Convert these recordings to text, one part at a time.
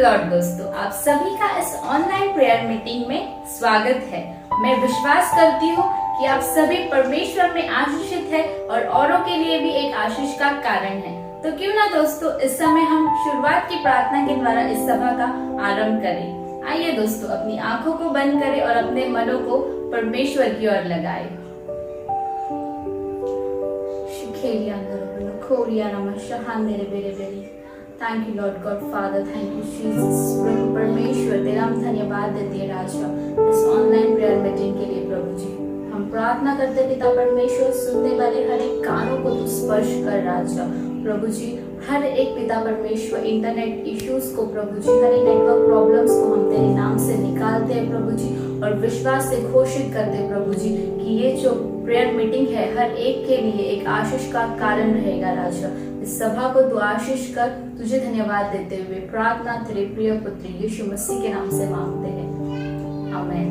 Lord दोस्तों, आप सभी का इस ऑनलाइन प्रेयर मीटिंग में स्वागत है। मैं विश्वास करती हूँ कि आप सभी परमेश्वर में आशीषित है और औरों के लिए भी एक आशीष का कारण है। तो क्यों ना दोस्तों इस समय हम शुरुआत की प्रार्थना के द्वारा इस सभा का आरंभ करें। आइए दोस्तों अपनी आंखों को बंद करें और अपने मनों को परमेश्वर की ओर लगाएं। Thank you lord God father, thank you Jesus. प्रभु परमेश्वर तेरा हम धन्यवाद देते हैं राजा इस ऑनलाइन प्रेयर मीटिंग के लिए। प्रभु जी हम प्रार्थना करते पिता परमेश्वर, सुनने वाले हर एक कानों को तू स्पर्श कर राजा। प्रभु जी हर एक पिता परमेश्वर इंटरनेट इश्यूज को, प्रभु जी हर एक नेटवर्क प्रॉब्लम्स को हम तेरे नाम से निकालते हैं प्रभु जी, और विश्वास से घोषित करते हैं प्रभु जी कि ये जो प्रेयर मीटिंग है हर एक के लिए एक आशीष का कारण रहेगा राजा। इस सभा को तू आशीष कर, तुझे धन्यवाद देते हुए प्रार्थना तेरे प्रिय पुत्र यीशु मसीह के नाम से मांगते हैं, आमीन।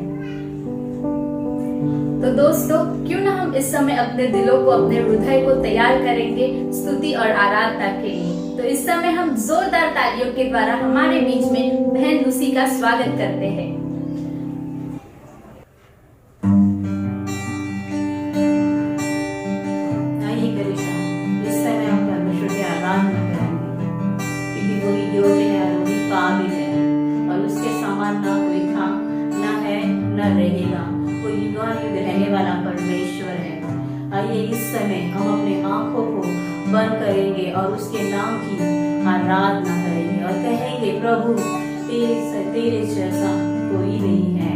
तो दोस्तों क्यों ना हम इस समय अपने दिलों को, अपने हृदय को तैयार करेंगे स्तुति और आराधना के लिए। तो इस समय हम जोरदार तालियों के द्वारा हमारे बीच में बहन लूसी का स्वागत करते हैं। इस समय हम अपने आंखों को बंद करेंगे और उसके नाम की आराधना करेंगे और कहेंगे प्रभु तेरे जैसा कोई नहीं है।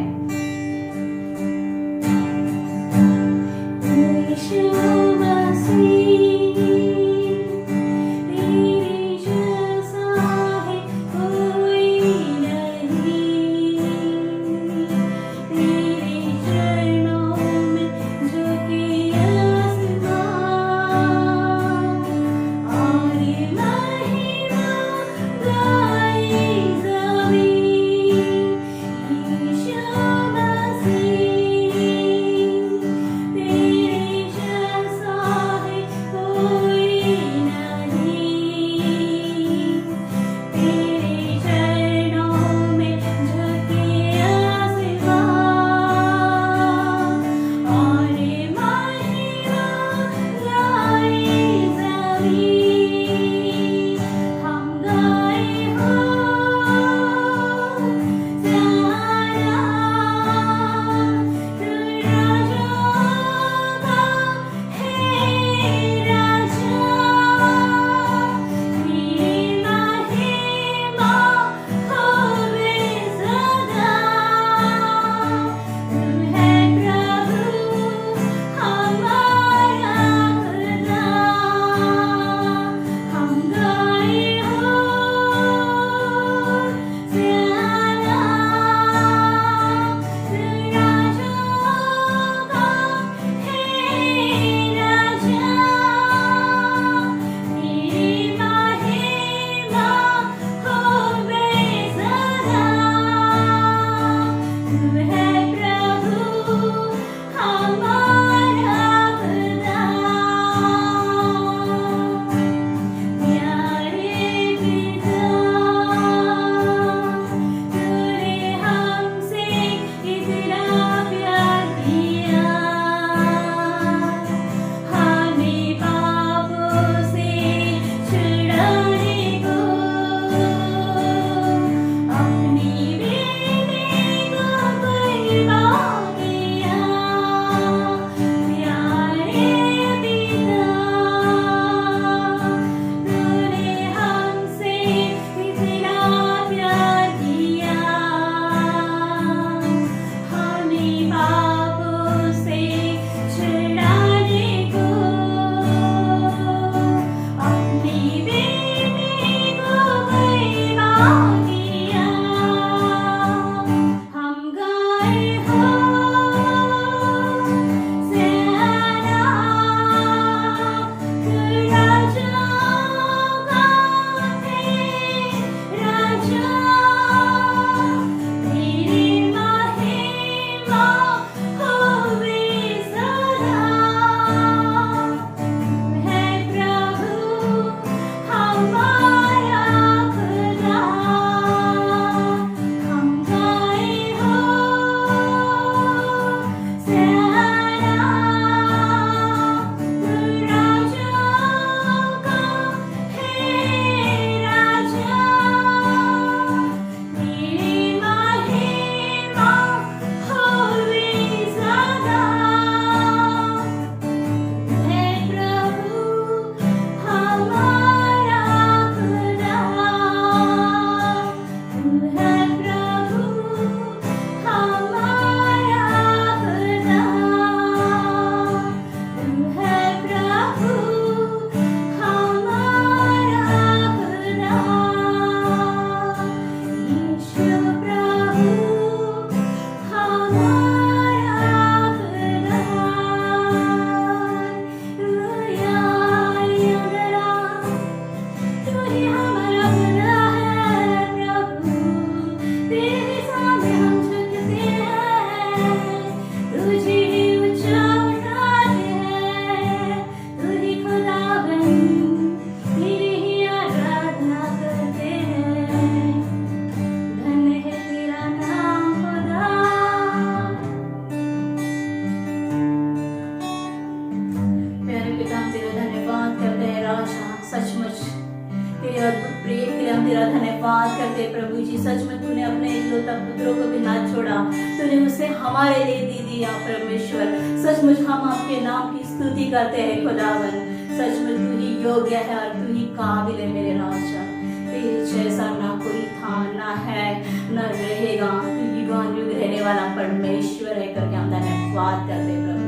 तेरा धन्यवाद करते प्रभु जी। सच में तूने अपने इकलौता पुत्रों को भी ना छोड़ा, तूने उसे हमारे लिए दे दिया परमेश्वर। सचमुच हम आपके नाम की स्तुति करते हैं खुदावन। सच में तू ही योग्य है और तू ही काबिल है मेरे राजा। तेरे जैसा ना कोई था, ना है, न रहेगा। तू युगान युग रहने वाला परमेश्वर है करके हम धन्यवाद करते प्रभु।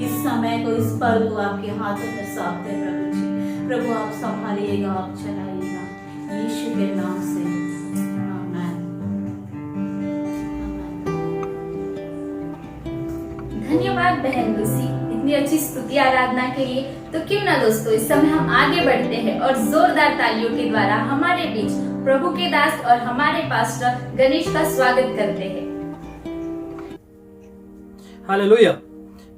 इस समय को, इस पल को आपके हाथों में सौंपते प्रभु जी। प्रभु आप संभालिएगा, आप चलाइएगा, यीशु के नाम से आमीन। धन्यवाद बहन लूसी इतनी अच्छी स्तुति आराधना के लिए। तो क्यों ना दोस्तों इस समय हम आगे बढ़ते हैं और जोरदार तालियों के द्वारा हमारे बीच प्रभु के दास और हमारे पास्टर गणेश का स्वागत करते हैं। Hallelujah,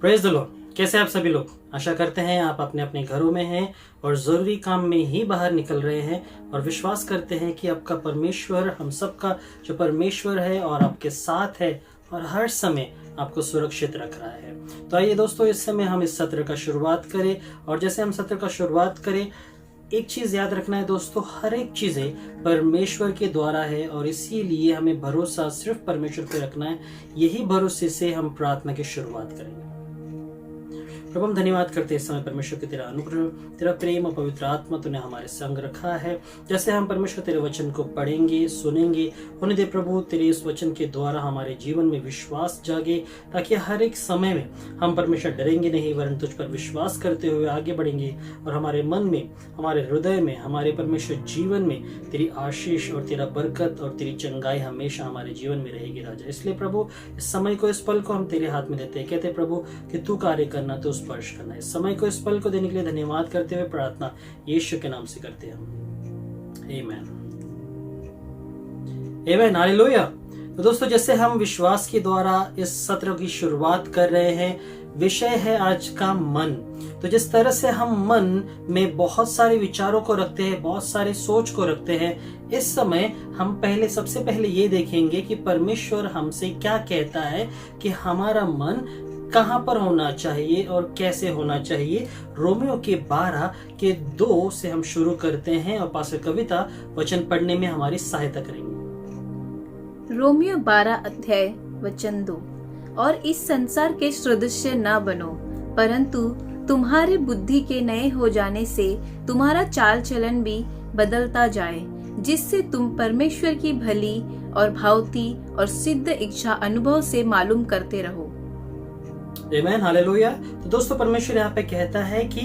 praise the Lord. कैसे आप सभी लोग? आशा करते हैं आप अपने अपने घरों में हैं और जरूरी काम में ही बाहर निकल रहे हैं, और विश्वास करते हैं कि आपका परमेश्वर, हम सबका जो परमेश्वर है और आपके साथ है और हर समय आपको सुरक्षित रख रहा है। तो आइए दोस्तों, इस समय हम इस सत्र का शुरुआत करें। और जैसे हम सत्र का शुरुआत करें, एक चीज याद रखना है दोस्तों, हर एक चीजें परमेश्वर के द्वारा है और इसीलिए हमें भरोसा सिर्फ परमेश्वर पे रखना है। यही भरोसे से हम प्रार्थना की शुरुआत करेंगे। प्रभु हम धन्यवाद करते हैं इस समय परमेश्वर के तेरा अनुग्रह, तेरा प्रेम और पवित्र आत्मा तूने हमारे संग रखा है। जैसे हम परमेश्वर तेरे वचन को पढ़ेंगे, सुनेंगे, होने दे प्रभु तेरे इस वचन के द्वारा हमारे जीवन में विश्वास जागे, ताकि हर एक समय में हम परमेश्वर डरेंगे नहीं, वरन तुझ पर विश्वास करते हुए आगे बढ़ेंगे और हमारे मन में, हमारे हृदय में, हमारे परमेश्वर जीवन में तेरी आशीष और तेरा बरकत और तेरी चंगाई हमेशा हमारे जीवन में रहेगी राजा। इसलिए प्रभु इस समय को, इस पल को हम तेरे हाथ में देते हैं। कहते प्रभु कि तू कार्य करना, तो स्पर्श करना। इस समय को, इस पल को देने के लिए धन्यवाद करते हुए प्रार्थना यीशु के नाम से करते हैं हम, आमीन, आमीन, हालेलुया। तो दोस्तों जैसे हम विश्वास के द्वारा इस सत्र की शुरुआत कर रहे हैं, विषय है आज का मन। तो जिस तरह से हम मन में बहुत सारे विचारों को रखते हैं, बहुत सारे सोच को रखते हैं, इस समय हम सबसे पहले ये देखेंगे कि परमेश्वर हमसे क्या कहता है कि हमारा मन कहां पर होना चाहिए और कैसे होना चाहिए। रोमियो के 12 के 2 से हम शुरू करते हैं और पास्टर कविता वचन पढ़ने में हमारी सहायता करेंगे। रोमियो 12 अध्याय वचन 2। और इस संसार के सदृश न बनो, परंतु तुम्हारे बुद्धि के नए हो जाने से तुम्हारा चाल चलन भी बदलता जाए, जिससे तुम परमेश्वर की भली और भावती और सिद्ध इच्छा अनुभव से मालूम करते रहो। आमीन, हालेलुया। तो दोस्तों परमेश्वर यहाँ पे कहता है कि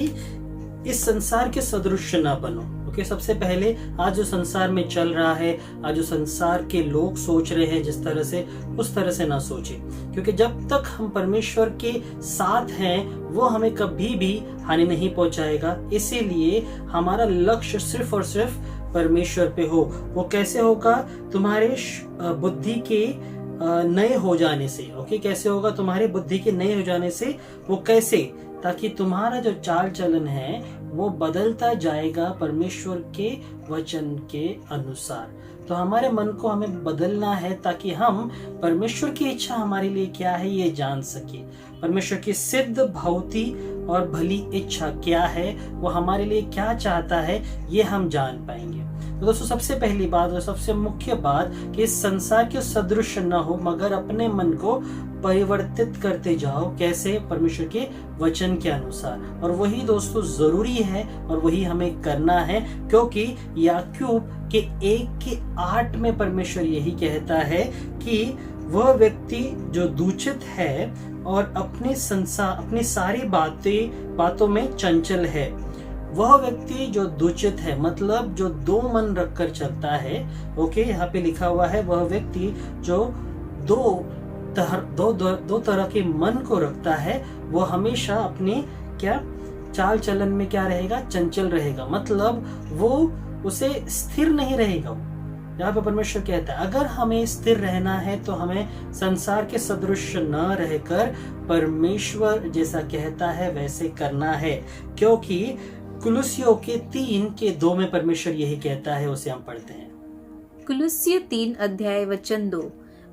इस संसार के सदृश ना बनो। ओके, सबसे पहले आज जो संसार में चल रहा है, आज जो संसार के लोग सोच रहे हैं जिस तरह से, उस तरह से ना सोचे, क्योंकि जब तक हम परमेश्वर के साथ हैं वो हमें कभी भी हानि नहीं पहुंचाएगा। इसीलिए हमारा लक्ष्य सिर्फ और सिर्फ परमेश्वर पे हो। वो कैसे होगा? तुम्हारे बुद्धि के नए हो जाने से। ओके, कैसे होगा? तुम्हारे बुद्धि के नए हो जाने से। वो कैसे? ताकि तुम्हारा जो चाल चलन है वो बदलता जाएगा परमेश्वर के वचन के अनुसार। तो हमारे मन को हमें बदलना है ताकि हम परमेश्वर की इच्छा हमारे लिए क्या है ये जान सके। परमेश्वर की सिद्ध, भौती और भली इच्छा क्या है, वो हमारे लिए क्या चाहता है, ये हम जान पाएंगे। तो दोस्तों सबसे पहली बात और सबसे मुख्य बात कि इस संसार के सदृश न हो, मगर अपने मन को परिवर्तित करते जाओ। कैसे? परमेश्वर के वचन के अनुसार। और वही दोस्तों जरूरी है और वही हमें करना है, क्योंकि याकूब के 1:8 में परमेश्वर यही कहता है कि वह व्यक्ति जो दूषित है और अपनी सारी बातों में चंचल है। वह व्यक्ति जो दूषित है, मतलब जो दो मन रखकर चलता है। ओके, यहाँ पे लिखा हुआ है वह व्यक्ति जो दो तरह के मन को रखता है, वो हमेशा अपने क्या चाल चलन में क्या रहेगा? चंचल रहेगा। मतलब वो उसे स्थिर नहीं रहेगा। यहाँ पे परमेश्वर कहता है अगर हमें स्थिर रहना है तो हमें संसार के सदृश न रहकर परमेश्वर जैसा कहता है वैसे करना है, क्योंकि कुलुस्सियों के 3:2 में परमेश्वर यही कहता है। उसे हम पढ़ते हैं। कुलुस्सी 3 अध्याय वचन 2।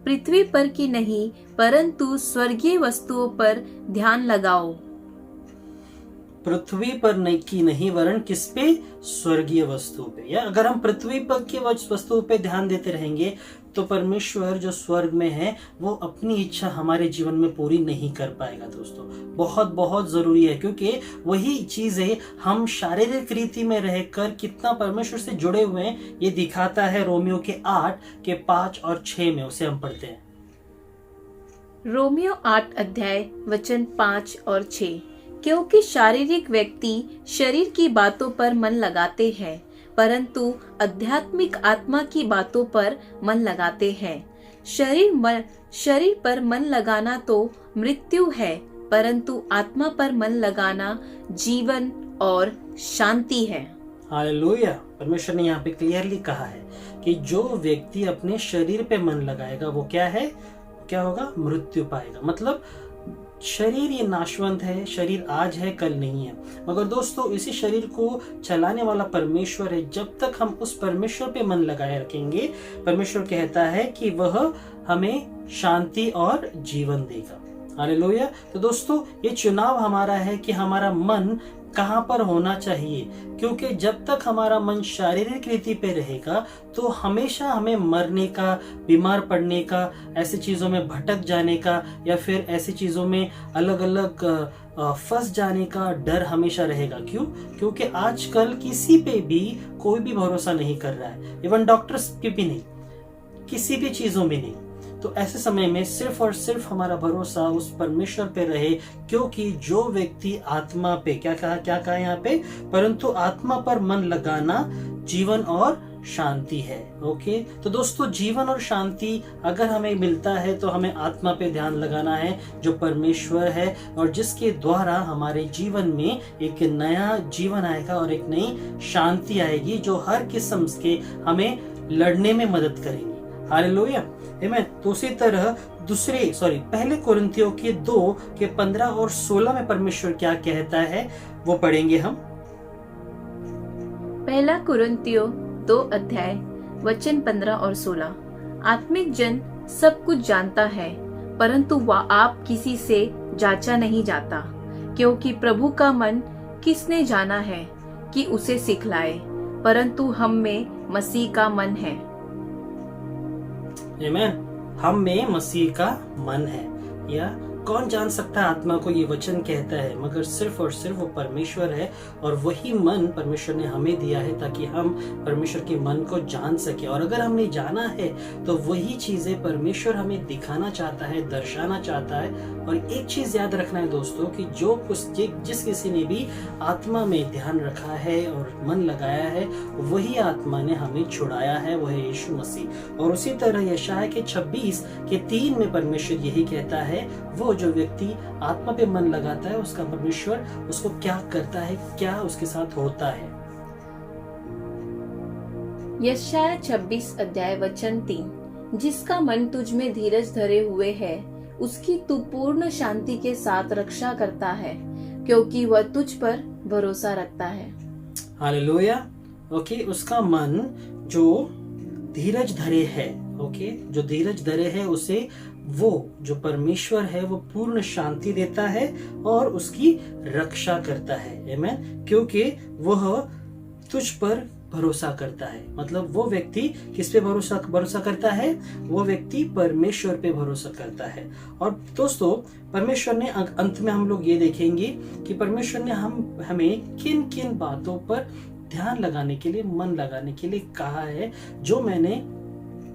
पृथ्वी पर की नहीं परंतु स्वर्गीय वस्तुओं पर ध्यान लगाओ। पृथ्वी पर नहीं वरन किस पे, स्वर्गीय वस्तु पे। या अगर हम पृथ्वी पर की वस्तु पे ध्यान देते रहेंगे तो परमेश्वर जो स्वर्ग में है वो अपनी इच्छा हमारे जीवन में पूरी नहीं कर पाएगा। दोस्तों बहुत बहुत जरूरी है, क्योंकि वही चीजें हम शारीरिक रीति में रहकर कितना परमेश्वर से जुड़े हुए हैं ये दिखाता है रोमियो के 8 के 5 और 6 में। उसे हम पढ़ते हैं। रोमियो 8 अध्याय वचन 5 और 6। क्योंकि शारीरिक व्यक्ति शरीर की बातों पर मन लगाते हैं, परंतु आध्यात्मिक आत्मा की बातों पर मन लगाते हैं। शरीर पर मन लगाना तो मृत्यु है, परंतु आत्मा पर मन लगाना जीवन और शांति है। हालेलुया। परमेश्वर ने यहाँ पे क्लियरली कहा है कि जो व्यक्ति अपने शरीर पे मन लगाएगा वो क्या है, क्या होगा, मृत्यु पाएगा। मतलब शरीर ये नाशवंत है, शरीर आज है कल नहीं है, मगर दोस्तों इसी शरीर को चलाने वाला परमेश्वर है। जब तक हम उस परमेश्वर पे मन लगाए रखेंगे, परमेश्वर कहता है कि वह हमें शांति और जीवन देगा। हालेलुया। तो दोस्तों ये चुनाव हमारा है कि हमारा मन कहाँ पर होना चाहिए, क्योंकि जब तक हमारा मन शारीरिक रीति पे रहेगा तो हमेशा हमें मरने का, बीमार पड़ने का, ऐसी चीजों में भटक जाने का या फिर ऐसी चीजों में अलग अलग फंस जाने का डर हमेशा रहेगा। क्यों? क्योंकि आजकल किसी पे भी कोई भी भरोसा नहीं कर रहा है, इवन डॉक्टर्स पे भी नहीं, किसी भी चीजों में नहीं। तो ऐसे समय में सिर्फ और सिर्फ हमारा भरोसा उस परमेश्वर पे रहे, क्योंकि जो व्यक्ति आत्मा पे क्या कहा यहाँ पे, परंतु आत्मा पर मन लगाना जीवन और शांति है। ओके, तो दोस्तों जीवन और शांति अगर हमें मिलता है तो हमें आत्मा पे ध्यान लगाना है जो परमेश्वर है, और जिसके द्वारा हमारे जीवन में एक नया जीवन आएगा और एक नई शांति आएगी जो हर किस्म के हमें लड़ने में मदद करेंगी। हालेलुया, आमीन। तो उसी तरह पहले कुरिन्थियों के 2 के 15 और 16 में परमेश्वर क्या कहता है वो पढ़ेंगे हम। पहला कुरिन्थियों 2 अध्याय वचन 15 और 16। आत्मिक जन सब कुछ जानता है, परंतु वह आप किसी से जांचा नहीं जाता, क्योंकि प्रभु का मन किसने जाना है कि उसे सिखलाए, परंतु हम में मसीह का मन है। आमीन। हम में मसीह का मन है। या कौन जान सकता है आत्मा को, ये वचन कहता है, मगर सिर्फ और सिर्फ वो परमेश्वर है, और वही मन परमेश्वर ने हमें दिया है ताकि हम परमेश्वर के मन को जान सके। और अगर हमने जाना है तो वही चीजें परमेश्वर हमें दिखाना चाहता है, दर्शाना चाहता है। और एक चीज याद रखना है दोस्तों कि जिस किसी ने भी आत्मा में ध्यान रखा है और मन लगाया है, वही आत्मा ने हमें छुड़ाया है, वो है यीशु मसीह। और उसी तरह यशायाह के 26 के 3 में परमेश्वर यही कहता है, वो जो व्यक्ति आत्मा पे मन लगाता है उसका परमेश्वर उसको क्या करता है, क्या उसके साथ होता है। यशायाह 26 अध्याय वचन 3। जिसका मन तुझ में धीरज धरे हुए है, उसकी तू पूर्ण शांति के साथ रक्षा करता है, क्योंकि वह तुझ पर भरोसा रखता है। हालेलुया। ओके, उसका मन जो धीरज धरे है, ओके, जो धीरज धरे है उसे वो जो परमेश्वर है वो पूर्ण शांति देता है और उसकी रक्षा करता है। आमीन। क्योंकि वह तुझ पर भरोसा करता है। मतलब वो व्यक्ति किस पे भरोसा करता है, वो व्यक्ति परमेश्वर पे भरोसा करता है। और दोस्तों परमेश्वर ने अंत में हम लोग ये देखेंगे कि परमेश्वर ने हमें किन किन बातों पर ध्यान लगाने के लिए, मन लगाने के लिए कहा है, जो मैंने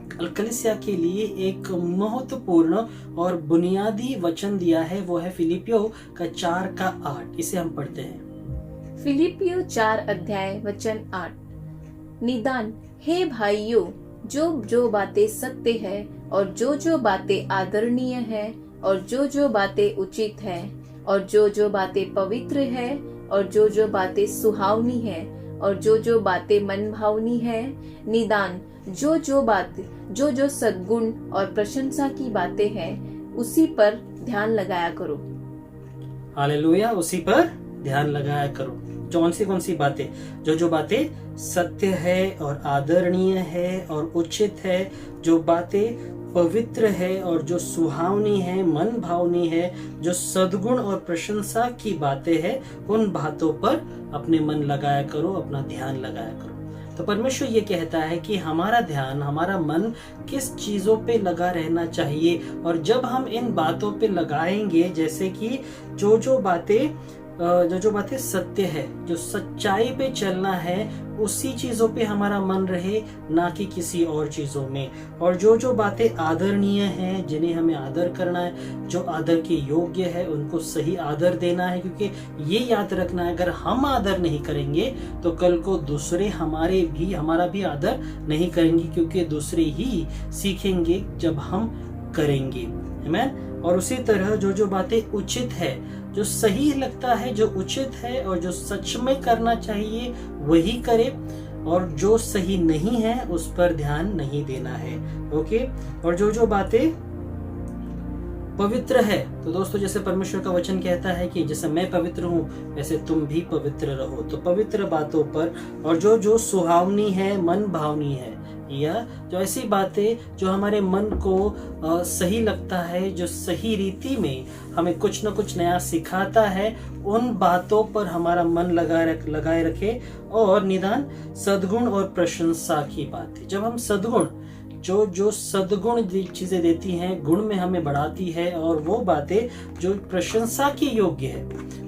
कलीसिया के लिए एक महत्वपूर्ण और बुनियादी वचन दिया है। वो है फिलिपियों का 4 का 8। इसे हम पढ़ते हैं। फिलिपियों 4 अध्याय वचन 8। निदान हे भाइयों, जो बातें सत्य है और जो बातें आदरणीय है और जो बातें उचित है और जो बातें पवित्र है और जो बातें सुहावनी है और जो बातें मन भावनी है, निदान जो सद्गुण और प्रशंसा की बातें हैं, उसी पर ध्यान लगाया करो। हालेलुया, उसी पर ध्यान लगाया करो। कौन सी बातें, जो बातें सत्य है और आदरणीय है और उचित है, जो बातें पवित्र है और जो सुहावनी है, मन भावनी है, जो सद्गुण और प्रशंसा की बातें हैं, उन बातों पर अपने मन लगाया करो, अपना ध्यान लगाया करो। तो परमेश्वर ये कहता है कि हमारा ध्यान, हमारा मन किस चीजों पे लगा रहना चाहिए, और जब हम इन बातों पे लगाएंगे, जैसे कि जो बातें सत्य है, जो सच्चाई पे चलना है, उसी चीजों पे हमारा मन रहे, ना कि किसी और चीजों में। और जो बातें आदरणीय हैं, जिन्हें हमें आदर करना है, जो आदर के योग्य है, उनको सही आदर देना है, क्योंकि ये याद रखना है, अगर हम आदर नहीं करेंगे तो कल को दूसरे हमारा भी आदर नहीं करेंगे, क्योंकि दूसरे ही सीखेंगे जब हम करेंगे। आमीन। और उसी तरह जो बातें उचित है, जो सही लगता है, जो उचित है और जो सच में करना चाहिए वही करे, और जो सही नहीं है उस पर ध्यान नहीं देना है। ओके। और जो बातें पवित्र है, तो दोस्तों जैसे परमेश्वर का वचन कहता है कि जैसे मैं पवित्र हूँ वैसे तुम भी पवित्र रहो, तो पवित्र बातों पर, और जो सुहावनी है, मन भावनी है, या जो ऐसी बातें जो हमारे मन को सही लगता है, जो सही रीति में हमें कुछ न कुछ नया सिखाता है, उन बातों पर हमारा मन लगाए रखे। और निदान सद्गुण और प्रशंसा की बातें, जब हम सद्गुण, जो सद्गुण चीजें देती हैं, गुण में हमें बढ़ाती है, और वो बातें जो प्रशंसा की योग्य है,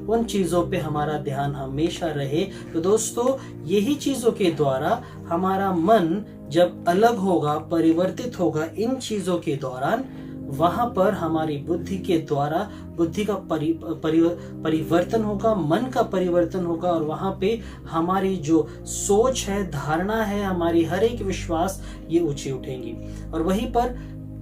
उन चीजों पे हमारा ध्यान हमेशा रहे। तो दोस्तों यही चीजों के द्वारा हमारा मन जब अलग होगा, परिवर्तित होगा इन चीजों के दौरान, वहां पर हमारी बुद्धि के द्वारा बुद्धि का परिवर्तन होगा, मन का परिवर्तन होगा, और वहां पे हमारी जो सोच है, धारणा है, हमारी हर एक विश्वास ये ऊंची उठेंगी। और वहीं पर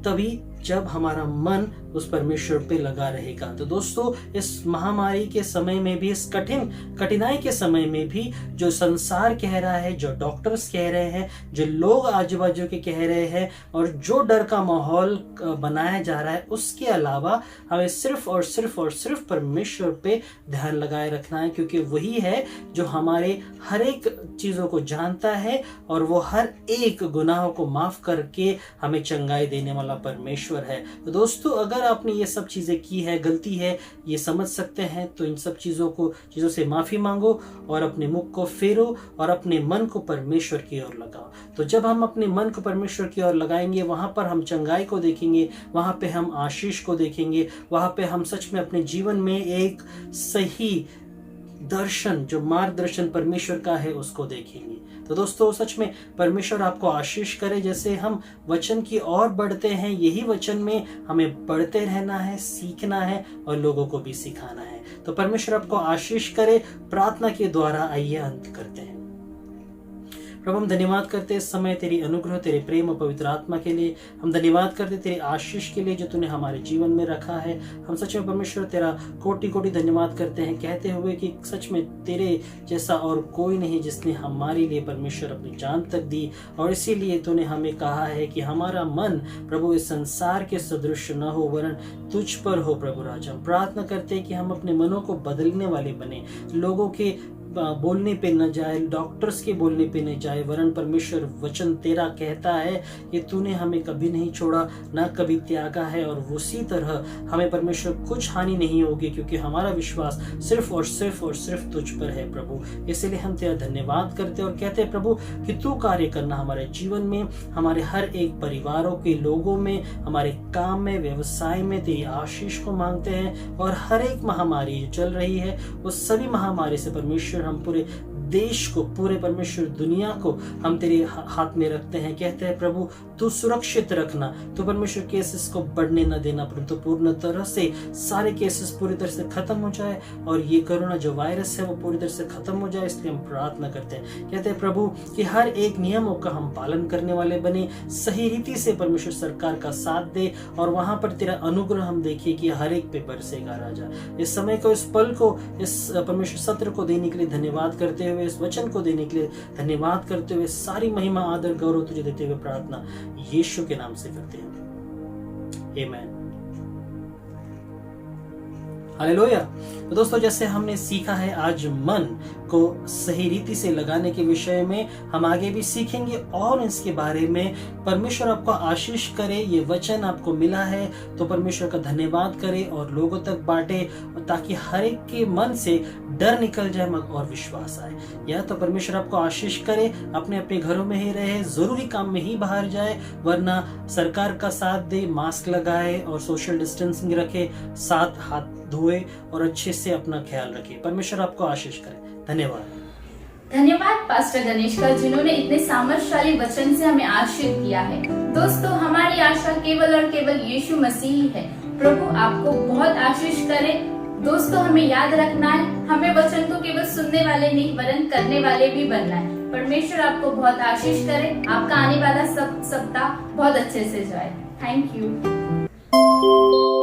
तभी जब हमारा मन उस परमेश्वर पे लगा रहेगा। तो दोस्तों इस महामारी के समय में भी, इस कठिनाई के समय में भी, जो संसार कह रहा है, जो डॉक्टर्स कह रहे हैं, जो लोग आजू बाजू के कह रहे हैं, और जो डर का माहौल बनाया जा रहा है, उसके अलावा हमें सिर्फ और सिर्फ परमेश्वर पे ध्यान लगाए रखना है, क्योंकि वही है जो हमारे हर एक चीजों को जानता है, और वो हर एक गुनाहों को माफ करके हमें चंगाई देने वाला परमेश्वर है। तो दोस्तों अगर आपने ये सब चीजें की है, गलती है, ये समझ सकते हैं, तो इन सब चीजों से माफी मांगो, और अपने मुख को फेरो, और अपने मन को परमेश्वर की ओर लगाओ। तो जब हम अपने मन को परमेश्वर की ओर लगाएंगे, वहां पर हम चंगाई को देखेंगे, वहां पे हम आशीष को देखेंगे, वहां पे हम सच में अपने जीवन में एक सही दर्शन, जो मार्गदर्शन परमेश्वर का है, उसको देखेंगे। तो दोस्तों सच में परमेश्वर आपको आशीष करे। जैसे हम वचन की ओर बढ़ते हैं, यही वचन में हमें बढ़ते रहना है, सीखना है, और लोगों को भी सिखाना है। तो परमेश्वर आपको आशीष करे। प्रार्थना के द्वारा आइए अंत करते हैं। प्रभु हम धन्यवाद करते इस समय तेरी अनुग्रह, तेरे प्रेम और पवित्र आत्मा के लिए। हम धन्यवाद करते तेरी आशीष के लिए जो तूने हमारे जीवन में रखा है। हम सच में परमेश्वर तेरा कोटि कोटि धन्यवाद करते हैं, कहते हुए कि सच में तेरे जैसा और कोई नहीं जिसने हमारे लिए परमेश्वर अपनी जान तक दी। और इसीलिए तूने हमें कहा है कि हमारा मन प्रभु इस संसार के सदृश न हो, वरन तुझ पर हो। प्रभु राजा हम प्रार्थना करते हैं कि हम अपने मनों को बदलने वाले बने, लोगों के बोलने पे न जाए, डॉक्टर्स के बोलने पे न जाए, वरन परमेश्वर वचन तेरा कहता है कि तूने हमें कभी नहीं छोड़ा, ना कभी त्यागा है, और उसी तरह हमें परमेश्वर कुछ हानि नहीं होगी, क्योंकि हमारा विश्वास सिर्फ और सिर्फ तुझ पर है। प्रभु इसलिए हम तेरा धन्यवाद करते और कहते हैं प्रभु कि तू कार्य करना हमारे जीवन में, हमारे हर एक परिवारों के लोगों में, हमारे काम में, व्यवसाय में तेरी आशीष को मांगते हैं। और हर एक महामारी जो चल रही है, उस सभी महामारी से परमेश्वर हम पूरे देश को, पूरे परमेश्वर दुनिया को हम तेरे हाथ में रखते हैं। कहते हैं प्रभु तू सुरक्षित रखना, तो परमेश्वर केसेस को बढ़ने न देना, परंतु पूर्ण तरह से सारे केसेस पूरी तरह से खत्म हो जाए, और ये कोरोना जो वायरस है वो पूरी तरह से खत्म हो जाए। इसलिए हम प्रार्थना करते हैं, कहते हैं प्रभु कि हर एक नियमों का हम पालन करने वाले बने, सही रीति से परमेश्वर सरकार का साथ दे, और वहां पर तेरा अनुग्रह हम देखिए कि हर एक पे बरसेगा राजा। इस समय को, इस पल को, इस परमेश्वर सत्र को देने के लिए धन्यवाद करते हुए, इस वचन को देने के लिए धन्यवाद करते हुए, सारी महिमा आदर गौरव तुझे देते हुए प्रार्थना यीशु के नाम से करते हैं, आमीन। हालेलुया। तो दोस्तों, जैसे हमने सीखा है आज मन को सही रीति से लगाने के विषय में, हम आगे भी सीखेंगे और इसके बारे में। परमेश्वर आपको आशीष करे। ये वचन आपको मिला है तो परमेश्वर का धन्यवाद करे और लोगों तक बांटे, ताकि हर एक के मन से डर निकल जाए और विश्वास आए। या तो परमेश्वर आपको आशीष करे, अपने अपने घरों में ही रहे, जरूरी काम में ही बाहर जाए, वरना सरकार का साथ दे, मास्क लगाए और सोशल डिस्टेंसिंग रखे, साथ हाथ धोए और अच्छे से अपना ख्याल रखे। परमेश्वर आपको आशीष करे। धन्यवाद। धन्यवाद पास्टर गणेश का, जिन्होंने इतने सामर्थ्यशाली वचन से हमें आशीष दिया है। दोस्तों, हमारी आशा केवल और केवल यीशु मसीह ही है। प्रभु आपको बहुत आशीष करे। दोस्तों, हमें याद रखना है, हमें वचन को केवल सुनने वाले नहीं वरन करने वाले भी बनना है। परमेश्वर आपको बहुत आशीष करे। आपका आने वाला सप्ताह बहुत अच्छे से जाए। Thank you.